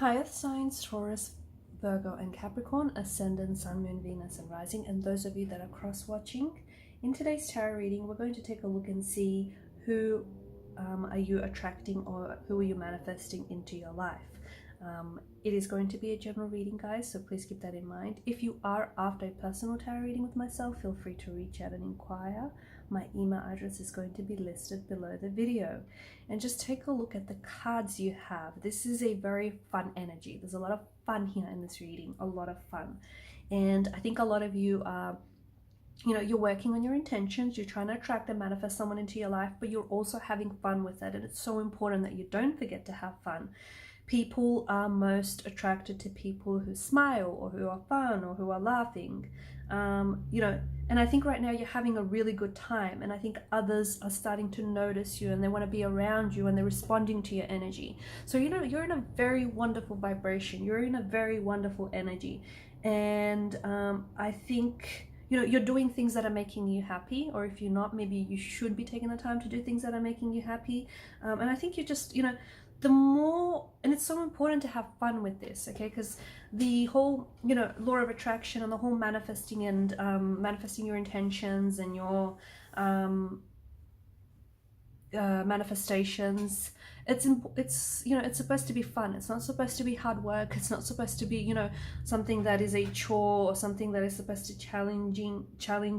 Hi, Earth signs, Taurus, Virgo, and Capricorn, Ascendant, Sun, Moon, Venus, and Rising, and those of you that are cross-watching. In today's tarot reading, we're going to take a look and see who are you attracting or who are you manifesting into your life. It is going to be a general reading, guys, so please keep that in mind. If you are after a personal tarot reading with myself, feel free to reach out and inquire. My email address is going to be listed below the video. And just take a look at the cards you have. This is a very fun energy. There's a lot of fun here in this reading, a lot of fun. And I think a lot of you are, you're working on your intentions, you're trying to attract and manifest someone into your life, but you're also having fun with it. And it's so important that you don't forget to have fun. People are most attracted to people who smile or who are fun or who are laughing, and I think right now you're having a really good time, and I think others are starting to notice you and they want to be around you and they're responding to your energy. So you're in a very wonderful vibration, you're in a very wonderful energy, and I think you're doing things that are making you happy, or if you're not, maybe you should be taking the time to do things that are making you happy. And I think you're just the more, and it's so important to have fun with this, okay? Because the whole law of attraction and the whole manifesting and manifesting your intentions and your manifestations, it's supposed to be fun. It's not supposed to be hard work. It's not supposed to be something that is a chore or something that is supposed to challenge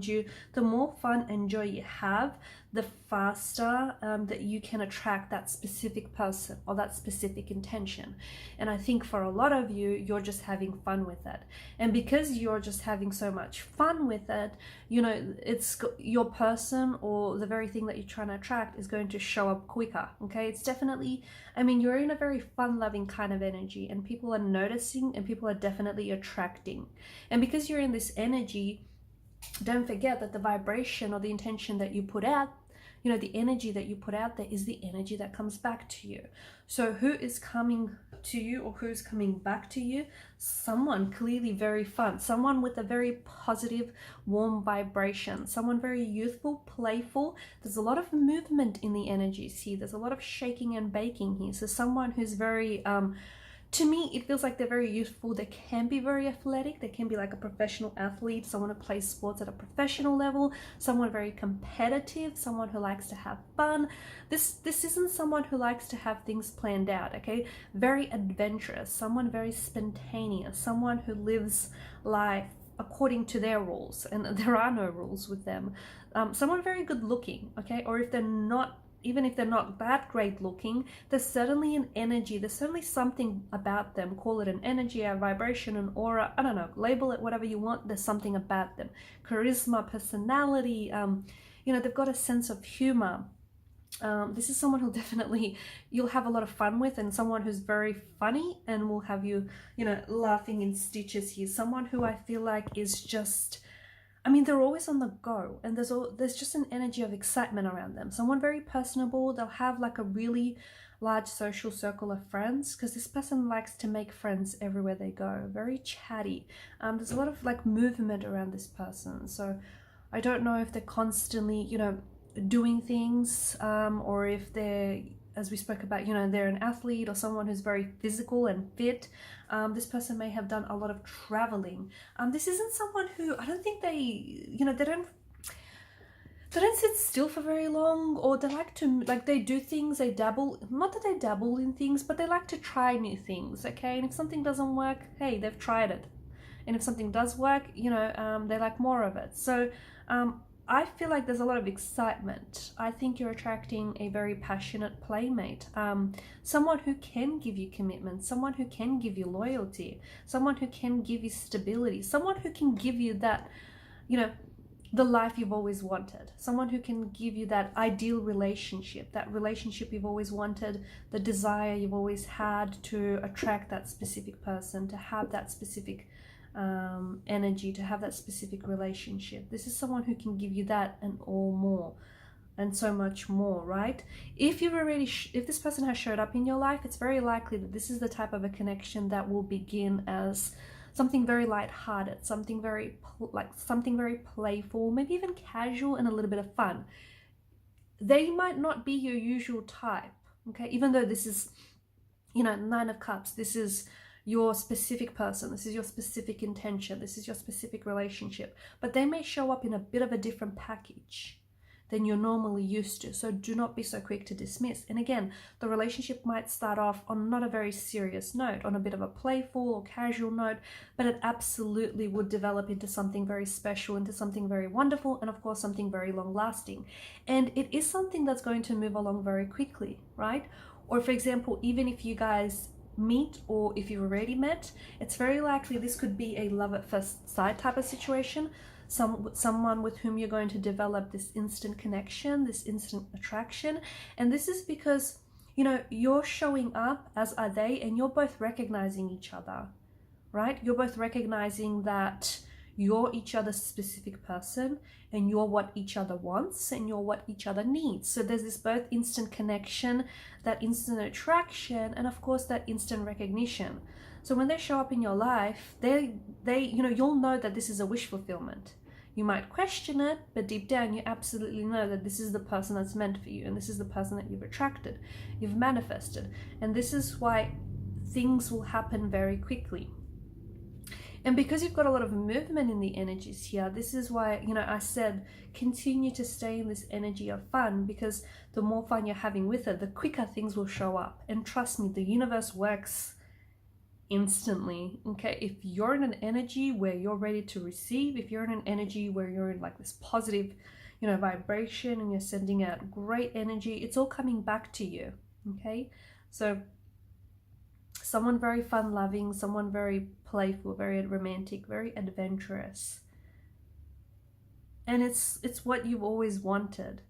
you. The more fun and joy you have, the faster that you can attract that specific person or that specific intention. And I think for a lot of you, you're just having fun with it, and because you're just having so much fun with it, it's your person or the very thing that you're trying to attract is going to show up quicker. Okay, it's definitely, you're in a very fun loving kind of energy, and people are noticing and people are definitely attracting. And because you're in this energy, don't forget that the vibration or the intention that you put out, the energy that you put out there is the energy that comes back to you. So who is coming to you or who's coming back to you? Someone clearly very fun, someone with a very positive, warm vibration, someone very youthful, playful. There's a lot of movement in the energies here. There's a lot of shaking and baking here. So someone who's very, to me, it feels like they're very youthful. They can be very athletic. They can be like a professional athlete, someone who plays sports at a professional level, someone very competitive, someone who likes to have fun. This isn't someone who likes to have things planned out, okay? Very adventurous, someone very spontaneous, someone who lives life according to their rules, and there are no rules with them. Someone very good looking, okay? Or if they're not, even if they're not that great looking, there's certainly an energy, there's certainly something about them. Call it an energy, a vibration, an aura, I don't know, label it whatever you want. There's something about them. Charisma, personality, they've got a sense of humor. This is someone who definitely you'll have a lot of fun with, and someone who's very funny and will have you, laughing in stitches here. Someone who I feel like is just, they're always on the go, and there's just an energy of excitement around them. Someone very personable. They'll have like a really large social circle of friends, because this person likes to make friends everywhere they go. Very chatty. There's a lot of like movement around this person. So I don't know if they're constantly, doing things, or if they're, as we spoke about, they're an athlete or someone who's very physical and fit. This person may have done a lot of traveling. This isn't someone who, I don't think they, they don't sit still for very long, or they like to, they do things, they dabble, not that they dabble in things, but they like to try new things, okay? And if something doesn't work, hey, they've tried it. And if something does work, they like more of it. So, I feel like there's a lot of excitement. I think you're attracting a very passionate playmate, someone who can give you commitment, someone who can give you loyalty, someone who can give you stability, someone who can give you that, the life you've always wanted, someone who can give you that ideal relationship, that relationship you've always wanted, the desire you've always had to attract that specific person, to have that specific energy, to have that specific relationship. This is someone who can give you that and all more, and so much more, right? If you've already, if this person has showed up in your life, it's very likely that this is the type of a connection that will begin as something very light-hearted, something very playful, maybe even casual and a little bit of fun. They might not be your usual type, okay? Even though this is you know, Nine of Cups, this is your specific person, this is your specific intention, this is your specific relationship, but they may show up in a bit of a different package than you're normally used to. So do not be so quick to dismiss. And again, the relationship might start off on not a very serious note, on a bit of a playful or casual note, but it absolutely would develop into something very special, into something very wonderful, and of course something very long lasting. And it is something that's going to move along very quickly, right? Or for example, even if you guys meet, or if you've already met, it's very likely this could be a love at first sight type of situation. Someone with whom you're going to develop this instant connection, this instant attraction. And this is because, you know, you're showing up, as are they, and you're both recognizing each other, right? You're both recognizing that you're each other's specific person, and you're what each other wants, and you're what each other needs. So there's this both instant connection, that instant attraction, and of course that instant recognition. So when they show up in your life, they you know, you'll know that this is a wish fulfillment. You might question it, but deep down you absolutely know that this is the person that's meant for you, and this is the person that you've attracted, you've manifested. And this is why things will happen very quickly. And because you've got a lot of movement in the energies here, this is why, you know, I said continue to stay in this energy of fun, because the more fun you're having with it, the quicker things will show up. And trust me, the universe works instantly. Okay, if you're in an energy where you're ready to receive, if you're in an energy where you're in like this positive, you know, vibration, and you're sending out great energy, it's all coming back to you. Okay, so someone very fun loving, someone very playful, very romantic, very adventurous, and it's what you've always wanted.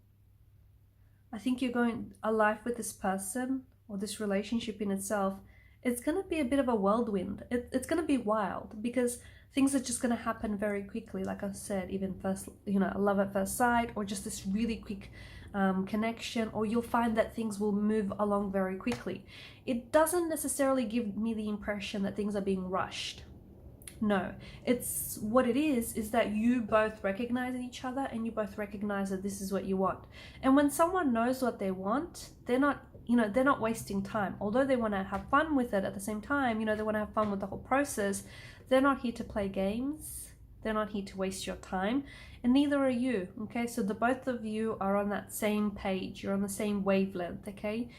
I think you're going a life with this person, or this relationship in itself. It's going to be a bit of a whirlwind. It's going to be wild, because things are just going to happen very quickly. Like I said, even first, you know, a love at first sight, or just this really quick connection, or you'll find that things will move along very quickly. It doesn't necessarily give me the impression that things are being rushed. No, it's what it is that you both recognize each other, and you both recognize that this is what you want. And when someone knows what they want, they're not, you know, they're not wasting time. Although they want to have fun with it at the same time, you know, they want to have fun with the whole process. They're not here to play games. They're not here to waste your time, and neither are you. Okay, so the both of you are on that same page. You're on the same wavelength. Okay,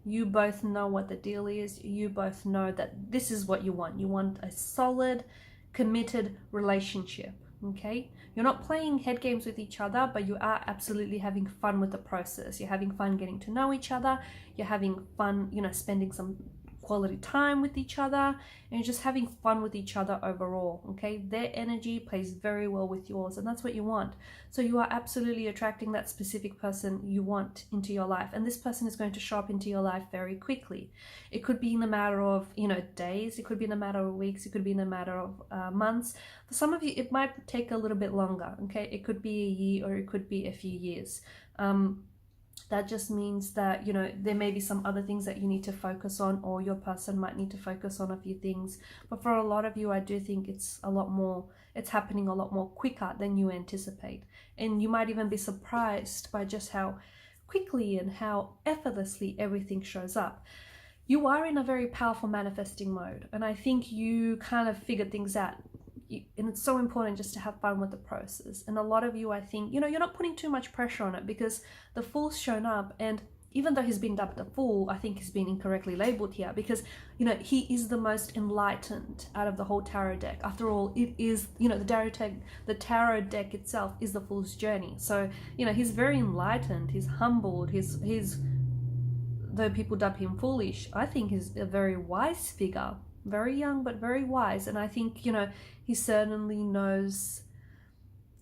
you both know what the deal is. You both know that this is what you want. You want a solid, committed relationship. Okay, you're not playing head games with each other, but you are absolutely having fun with the process. You're having fun getting to know each other. You're having fun, you know, spending some quality time with each other, and you're just having fun with each other overall. Okay, their energy plays very well with yours, and that's what you want. So you are absolutely attracting that specific person you want into your life, and this person is going to show up into your life very quickly. It could be in a matter of, you know, days, it could be in a matter of weeks, it could be in a matter of months. For some of you it might take a little bit longer. Okay, it could be a year, or it could be a few years. That just means that, you know, there may be some other things that you need to focus on, or your person might need to focus on a few things. But for a lot of you, I do think it's happening a lot more quicker than you anticipate. And you might even be surprised by just how quickly and how effortlessly everything shows up. You are in a very powerful manifesting mode, and I think you kind of figured things out. And it's so important just to have fun with the process. And a lot of you, I think, you know, you're not putting too much pressure on it, because the Fool's shown up, and even though he's been dubbed a fool, I think he's been incorrectly labeled here, because, you know, he is the most enlightened out of the whole tarot deck. After all, it is, you know, the tarot deck itself is the Fool's journey. So, you know, he's very enlightened, he's humbled, he's though people dub him foolish, I think he's a very wise figure. Very young, but very wise. And I think, you know, he certainly knows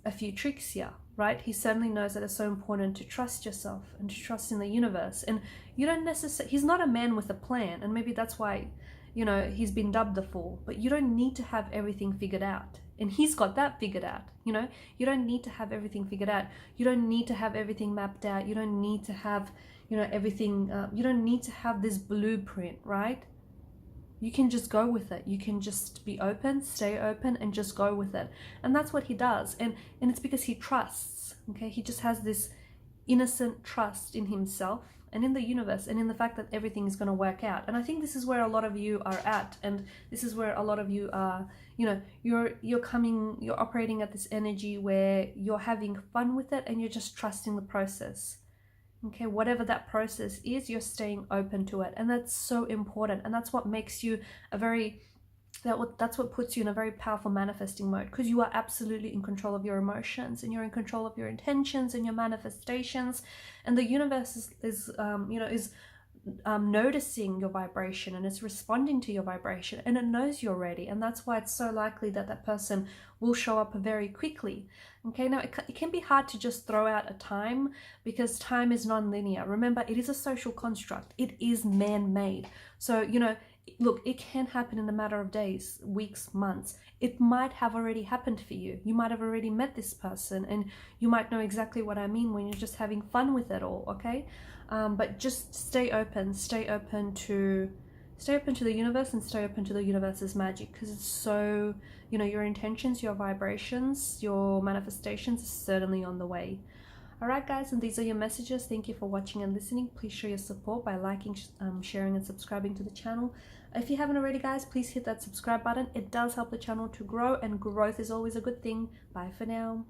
a few tricks here, right? He certainly knows that it's so important to trust yourself and to trust in the universe. And you don't necessarily, he's not a man with a plan, and maybe that's why, you know, he's been dubbed the Fool. But you don't need to have everything figured out, and he's got that figured out. You know, you don't need to have everything figured out. You don't need to have everything mapped out. You don't need to have, you know, everything, you don't need to have this blueprint, right? You can just go with it. You can just be open, stay open, and just go with it. And that's what he does. And it's because he trusts. Okay, he just has this innocent trust in himself, and in the universe and in the fact that everything is going to work out. And I think this is where a lot of you are at, and this is where a lot of you are, you know, you're operating at this energy where you're having fun with it and you're just trusting the process. Okay, whatever that process is, you're staying open to it, and that's so important. And that's what makes you a very that's what puts you in a very powerful manifesting mode, because you are absolutely in control of your emotions, and you're in control of your intentions and your manifestations. And the universe is noticing your vibration, and it's responding to your vibration, and it knows you're ready. And that's why it's so likely that that person will show up very quickly. Okay, now it can be hard to just throw out a time, because time is non-linear. Remember, it is a social construct. It is man-made. So, you know, look, it can happen in a matter of days, weeks, months. It might have already happened for you. You might have already met this person, and you might know exactly what I mean when you're just having fun with it all, okay? But just stay open to the universe, and stay open to the universe's magic, because it's so, you know, your intentions, your vibrations, your manifestations is certainly on the way. Alright guys, and these are your messages. Thank you for watching and listening. Please show your support by liking, sharing and subscribing to the channel. If you haven't already guys, please hit that subscribe button. It does help the channel to grow, and growth is always a good thing. Bye for now.